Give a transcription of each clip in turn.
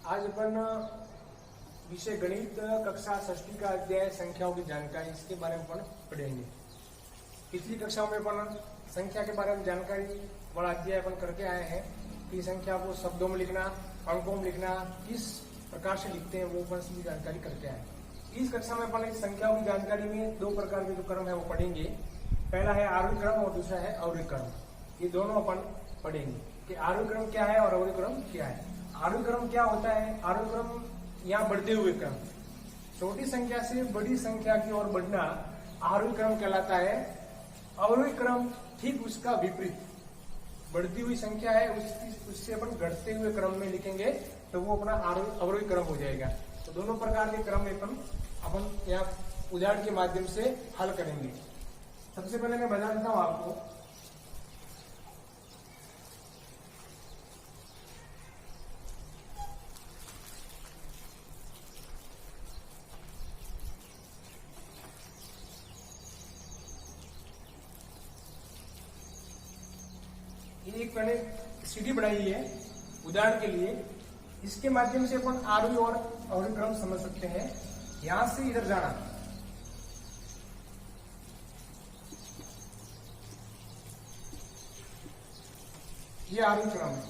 आज अपन विषय गणित कक्षा षष्ठी का अध्याय संख्याओं की जानकारी, इसके बारे में अपन पढ़ेंगे। पिछली कक्षाओं में अपन संख्या के बारे में जानकारी बड़ा अध्याय अपन करके आए हैं कि संख्या को शब्दों में लिखना, अंकों में लिखना, किस प्रकार से लिखते हैं, वो अपन सभी जानकारी करके आए। इस कक्षा में अपन इस संख्याओं की जानकारी में दो प्रकार के जो क्रम है वो पढ़ेंगे। पहला है आरोही क्रम और दूसरा है अवरोही क्रम। ये दोनों अपन पढ़ेंगे कि आरोही क्रम क्या है और अवरोही क्रम क्या है। आरोही क्रम क्या होता है? आरोही क्रम यहाँ बढ़ते हुए क्रम, छोटी संख्या से बड़ी संख्या की ओर बढ़ना आरोही क्रम कहलाता है। अवरोही क्रम ठीक उसका विपरीत, बढ़ती हुई संख्या है उससे अपन घटते हुए क्रम में लिखेंगे तो वो अपना अवरोही क्रम हो जाएगा। तो दोनों प्रकार के क्रम अपन यहाँ उदाहरण के माध्यम से हल करेंगे। सबसे पहले मैं बता देता हूं आपको, ये एक मैंने सीढ़ी बनाई है उदाहरण के लिए। इसके माध्यम से अपन आरोही और अवरोही क्रम समझ सकते हैं। यहां से इधर जाना, ये आरोही क्रम है।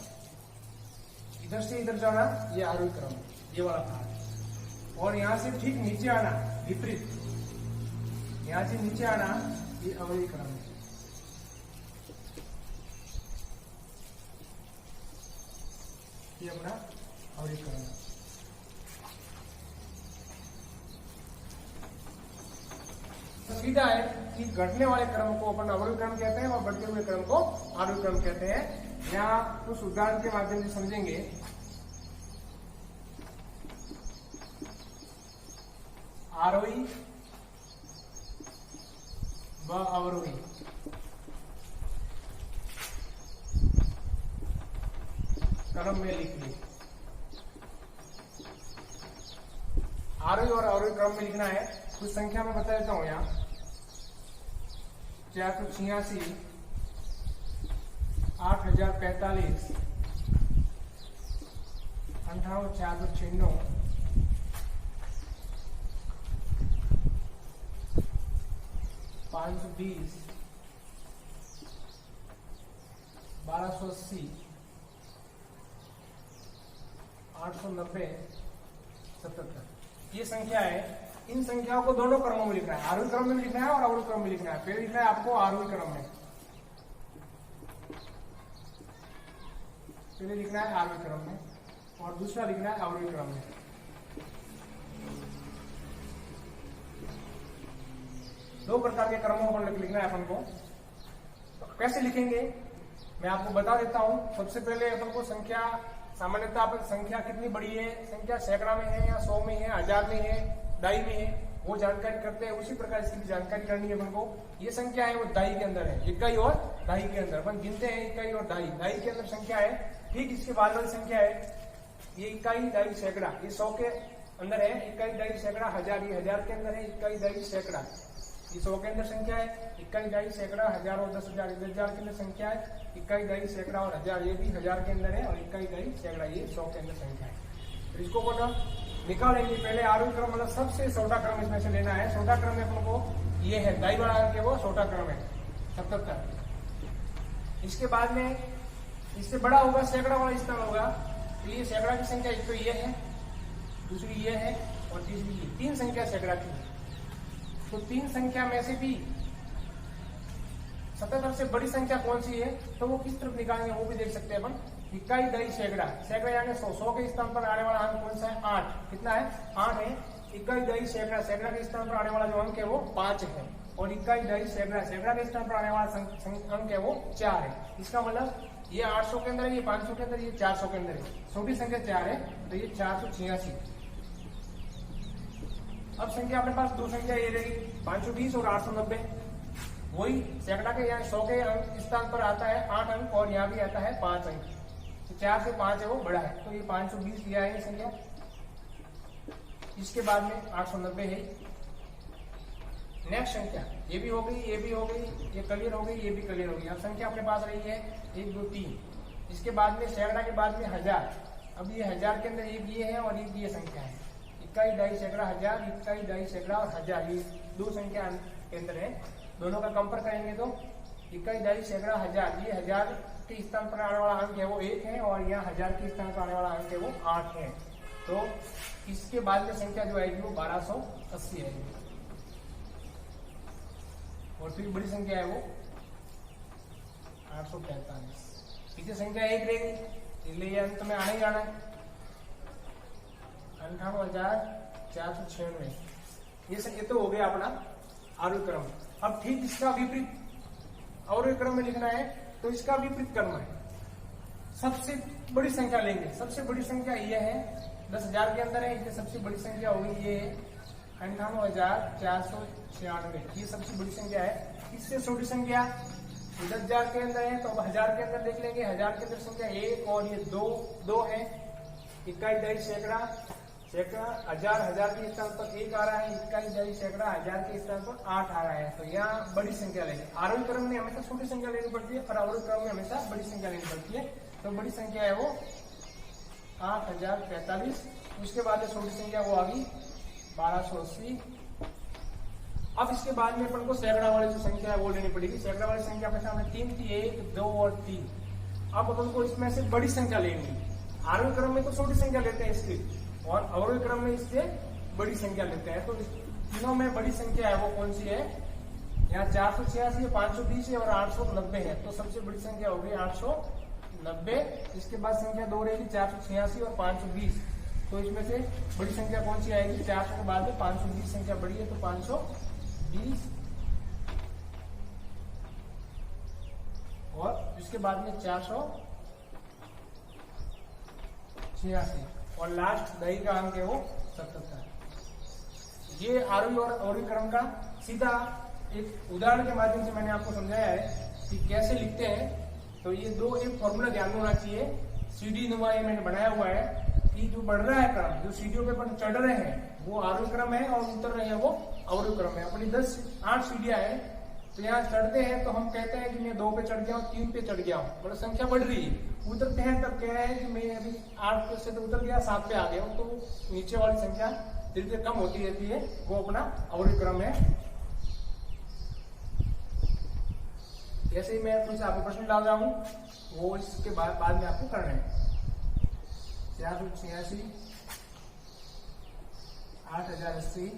इधर से इधर जाना, ये आरोही क्रम है, ये वाला भाग। और यहां से ठीक नीचे आना विपरीत, यहां से नीचे आना, ये अवरोही क्रम है। ये अपना अवरोही क्रम है। तो सीधा है कि घटने वाले क्रम को अपन अवरोही क्रम कहते हैं और बढ़ते हुए क्रम को आरोही क्रम कहते हैं। यहाँ कुछ उदाहरण के माध्यम से समझेंगे। आरोही व अवरोही क्रम में लिख ली। आरोही और अवरोही क्रम में लिखना है। कुछ संख्या में बता देता हूं यहाँ 486, 8045, 58,496, 520, 1280, 890, 77। ये संख्या है। इन संख्याओं को दोनों क्रमों में लिखना है, आरोही क्रम में लिखना है और अवरोही क्रम में लिखना है। पहले लिखना है आपको आरोही क्रम में, पहले लिखना है आरोही क्रम में और दूसरा लिखना है अवरोही क्रम में। दो प्रकार के क्रमों पर लिखना है अपन को। तो कैसे लिखेंगे मैं आपको बता देता हूं। सबसे पहले अपन को संख्या, सामान्यतः अपन संख्या कितनी बड़ी है, संख्या सैकड़ा में है या 100 में है, 1000 में है, दाई में है, वो जानकारी करते हैं। उसी प्रकार इसकी भी जानकारी करनी है अपन को। ये संख्या है वो दाई के अंदर है, इकाई और दाई के अंदर अपन गिनते हैं। इकाई और दाई, दाई के अंदर संख्या है। ठीक इसके बाद वाली संख्या है ये इकाई, दाई, सैकड़ा, ये 100 के अंदर है। इकाई, दाई, सैकड़ा, 1000, ये 1000 के अंदर है। इकाई, दाई, सैकड़ा, ये 100 के अंदर संख्या है। इकाई, दाई, सैकड़ा, 1000 और 10,000, 10,000 के अंदर संख्या है। इकाई, दाई, सैकड़ा और 1000, ये भी 1000 के अंदर है। और इकाई, दाई, सैकड़ा, ये 100 के अंदर संख्या है। तो इसको अपन निकालेंगे। पहले आरोही क्रम मतलब सबसे छोटा क्रम इसमें से लेना है। छोटा क्रम में अपन को ये है, दाई वाला अंक है वो छोटा क्रम है 77। इसके बाद में इससे बड़ा होगा सैकड़ा वाला स्थान होगा। तो ये सैकड़ा की संख्या एक तो ये है, दूसरी ये है और तीसरी ये, 3 संख्या सैकड़ा की। तो 3 संख्या में से भी 77 से बड़ी संख्या कौन सी है तो वो किस तरफ निकालेंगे वो भी देख सकते हैं अपन। इकाई, दाई, सैकड़ा, सैकड़ा यानी 100 के स्थान पर आने वाला अंक कौन सा है? 8। कितना है? 8 है। इकाई, दाई, सैकड़ा, सैकड़ा के स्थान पर आने वाला जो अंक है वो 5 है। और इकाई, दाई, सैकड़ा, सैकड़ा के स्थान पर आने वाला अंक है वो 4 है। इसका मतलब ये 800 के अंदर है, ये 500 के अंदर, ये 400 के अंदर है। छोटी संख्या 4 है तो ये 486। अब संख्या अपने पास दो संख्या ये रही 520 और 890। वही सैकड़ा के यहाँ 100 के अंक स्थान पर आता है 8 अंक और यहाँ भी आता है 5 अंक। तो 4 से 5 है वो बड़ा है, तो ये 520 लिया है संख्या। इसके बाद में 890 है। नेक्स्ट संख्या ये भी हो गई, ये भी हो गई, ये क्लियर हो गई, ये भी क्लियर हो गई। अब संख्या अपने पास रही है 1 2 3। इसके बाद में सैकड़ा के बाद में 1000, अब ये 1000 के अंदर एक ये है और एक ये संख्या है, इकाई, डाई, सैकड़ा, हजार, इकाई, डाई, सैकड़ा और हजार, ये दो संख्या के अंदर है। दोनों का कंपेयर करेंगे तो इकाई, डाई, सैकड़ा, हजार, ये 1000 के स्थान पर आने वाला अंक है वो 1 है और यहाँ 1000 के स्थान पर आने वाला अंक है वो 8 है। तो इसके बाद में संख्या जो आएगी वो 1280 आएगी। और फिर बड़ी संख्या है वो 845। पीछे संख्या 1 रहेगी, इसलिए अंत में आने ही आना है 98,496। ये तो हो गया अपना आरोही क्रम। अब ठीक इसका विपरीत अवरोही क्रम में लिखना है तो इसका विपरीत करना है। सबसे बड़ी संख्या लेंगे, सबसे बड़ी संख्या ये है 10,000 के अंदर है, इसलिए सबसे बड़ी संख्या होगी ये 98,496, ये सबसे बड़ी संख्या है। इससे छोटी संख्या 10,000 के अंदर है तो अब 1000 के अंदर देख लेंगे। 1000 के अंदर संख्या 1 और ये 2 है, इकाई, डाई, सैकड़ा, 1000 के स्थान पर 1 आ रहा है, इकाई, डाई, सैकड़ा, 1000 के स्थान पर 8 आ रहा है। तो यहाँ बड़ी संख्या लेंगे। आरोही क्रम में हमेशा छोटी संख्या लेनी पड़ती है और अवरोही क्रम में हमेशा बड़ी संख्या लेनी पड़ती है। तो बड़ी संख्या है वो 8045। उसके बाद छोटी संख्या वो आ गई 1280। अब इसके बाद में अपन को सैकड़ा वाली जो संख्या है वो लेनी पड़ेगी। सैकड़ा वाली संख्या अपने सामने 3 थी, 1, 2 और 3। अब अपन को इसमें से बड़ी संख्या लेनी। आरोही क्रम में तो छोटी संख्या लेते हैं इसकी और अवरोही क्रम में इससे बड़ी संख्या लेते हैं। तो तीनों में बड़ी संख्या है वो कौन सी है? यहाँ 486, 520 है और 890 है। तो सबसे बड़ी संख्या होगी 890। इसके बाद संख्या 2 रहेगी 486 और 520। तो इसमें से बड़ी संख्या कौन सी आएगी? 400 के बाद में 520 संख्या बड़ी है तो 520 और इसके बाद में 486 और लास्ट दही का अंक है वो 77। ये आरोही और अवरोही क्रम का सीधा एक उदाहरण के माध्यम से मैंने आपको समझाया है कि कैसे लिखते हैं। तो ये दो एक फॉर्मूला ध्यान में होना चाहिए। सीढ़ी नुमा ये मैंने बनाया हुआ है कि जो बढ़ रहा है क्रम, जो सीढ़ियों पे अपन चढ़ रहे हैं वो आरोही क्रम है और उतर रहे हैं वो अवरोही क्रम है। अपनी 8 सीढ़ियां हैं तो यहाँ चढ़ते हैं तो हम कहते हैं कि मैं 2 पे चढ़ गया हूँ, 3 पे चढ़ गया हूँ, मतलब संख्या बढ़ रही है। उतरते हैं तब क्या है कि मैं अभी 8 से तो उतर गया, 7 पे आ गया हूँ, तो नीचे वाली संख्या धीरे धीरे कम होती रहती है, वो अपना अवरोही क्रम है। जैसे ही मैं कुछ आपको प्रश्न डाल रहा हूँ वो इसके बाद में आपको करना है। 486, 8080,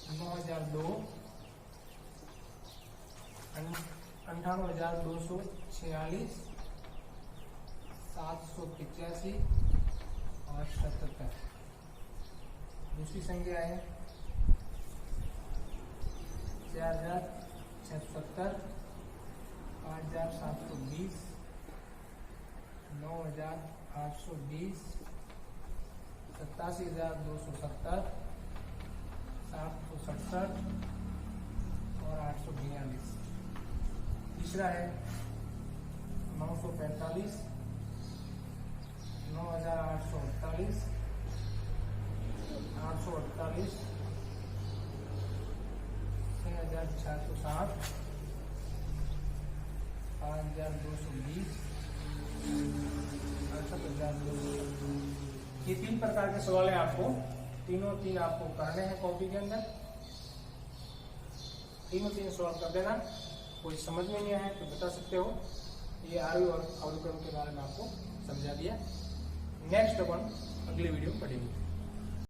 9002, 98,246, 785 और 77। दूसरी संख्या है 4076, 5720, 9820, 87,270, 767 और 842। तीसरा है 945, 9848, 848, 6,460, 5,220, 68,200। ये 3 प्रकार के सवाल है, आपको तीन आपको करने हैं कॉपी के अंदर। तीन सवाल कर देना। कोई समझ में नहीं आया तो बता सकते हो। ये आरोही और अवरोही क्रम के बारे में आपको समझा दिया। नेक्स्ट अपन अगले वीडियो में पढ़ेंगे।